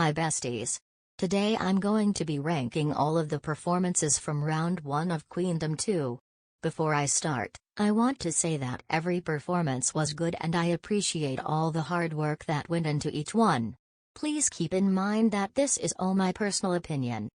Hi besties. Today I'm going to be ranking all of the performances from round 1 of Queendom 2. Before I start, I want to say that every performance was good and I appreciate all the hard work that went into each one. Please keep in mind that this is all my personal opinion.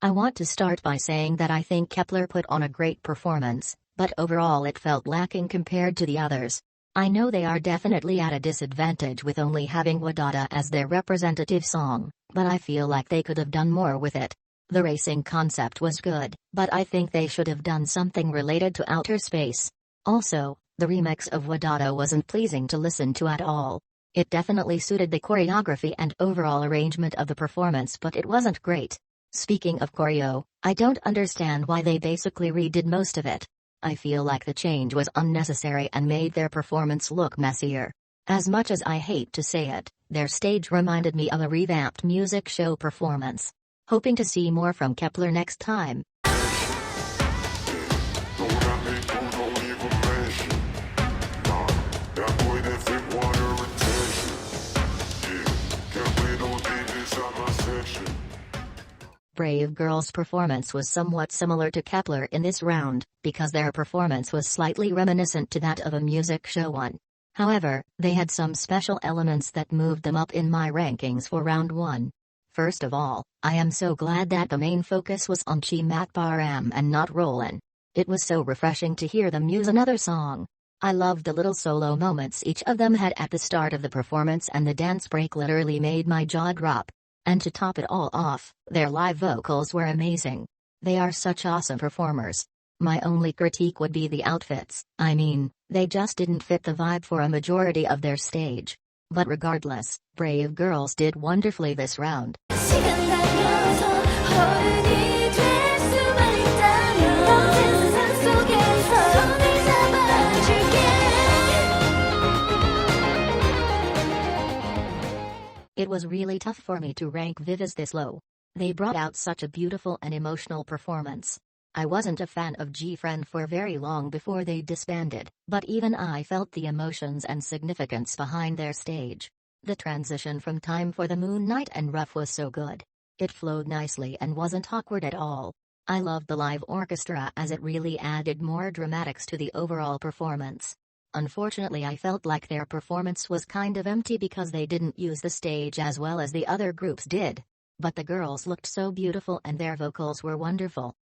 I want to start by saying that I think Kepler put on a great performance, but overall it felt lacking compared to the others. I know they are definitely at a disadvantage with only having Wadada as their representative song, but I feel like they could have done more with it. The racing concept was good, but I think they should have done something related to outer space. Also, the remix of Wadada wasn't pleasing to listen to at all. It definitely suited the choreography and overall arrangement of the performance, but it wasn't great. Speaking of choreo, I don't understand why they basically redid most of it. I feel like the change was unnecessary and made their performance look messier. As much as I hate to say it, their stage reminded me of a revamped music show performance. Hoping to see more from Kepler next time. Brave Girls' performance was somewhat similar to Kepler in this round, because their performance was slightly reminiscent to that of a music show one. However, they had some special elements that moved them up in my rankings for round 1. First of all, I am so glad that the main focus was on Chimatbaram and not Roland. It was so refreshing to hear them use another song. I loved the little solo moments each of them had at the start of the performance, and the dance break literally made my jaw drop. And to top it all off, their live vocals were amazing. They are such awesome performers. My only critique would be the outfits. I mean, they just didn't fit the vibe for a majority of their stage. But regardless, Brave Girls did wonderfully this round. It was really tough for me to rank Vivas this low. They brought out such a beautiful and emotional performance. I wasn't a fan of gfriend for very long before they disbanded, but even I felt the emotions and significance behind their stage. The transition from Time for the Moon Night and Rough was so good. It flowed nicely and wasn't awkward at all. I loved the live orchestra as it really added more dramatics to the overall performance. Unfortunately, I felt like their performance was kind of empty because they didn't use the stage as well as the other groups did. But the girls looked so beautiful and their vocals were wonderful.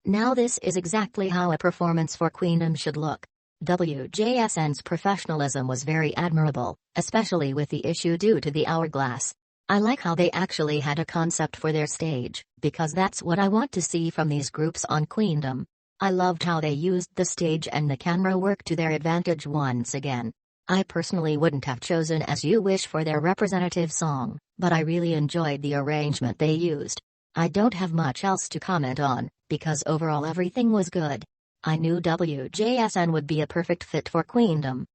Now this is exactly how a performance for Queendom should look. wjsn's professionalism was very admirable, especially with the issue due to the hourglass. I like how they actually had a concept for their stage, because that's what I want to see from these groups on Queendom. I loved how they used the stage and the camera work to their advantage once again. I personally wouldn't have chosen As You Wish for their representative song, but I really enjoyed the arrangement they used. I don't have much else to comment on, because overall everything was good. I knew wjsn would be a perfect fit for Queendom.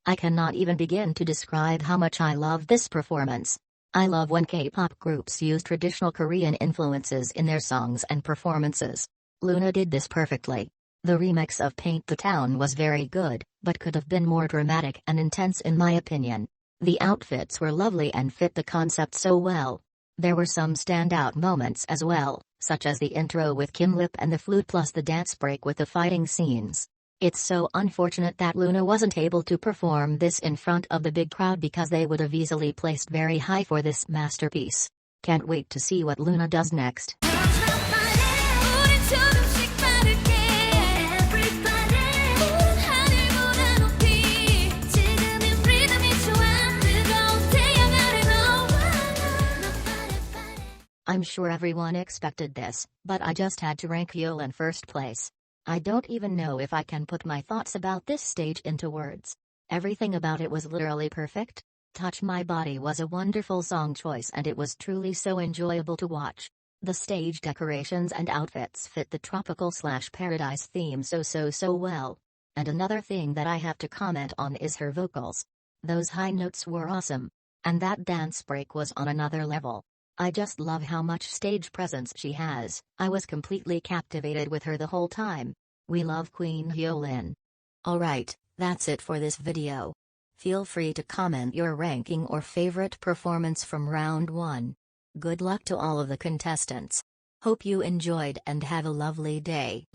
I cannot even begin to describe how much I love this performance. I love when K-pop groups use traditional Korean influences in their songs and performances. Luna did this perfectly. The remix of Paint the Town was very good, but could have been more dramatic and intense in my opinion. The outfits were lovely and fit the concept so well. There were some standout moments as well, such as the intro with Kim Lip and the flute plus the dance break with the fighting scenes. It's so unfortunate that Luna wasn't able to perform this in front of the big crowd because they would have easily placed very high for this masterpiece. Can't wait to see what Luna does next. I'm sure everyone expected this, but I just had to rank Yeol in first place. I don't even know if I can put my thoughts about this stage into words. Everything about it was literally perfect. Touch My Body was a wonderful song choice and it was truly so enjoyable to watch. The stage decorations and outfits fit the tropical/paradise theme so well. And another thing that I have to comment on is her vocals. Those high notes were awesome. And that dance break was on another level. I just love how much stage presence she has. I was completely captivated with her the whole time. We love Queen Hyolyn. Alright, that's it for this video. Feel free to comment your ranking or favorite performance from round 1. Good luck to all of the contestants. Hope you enjoyed and have a lovely day.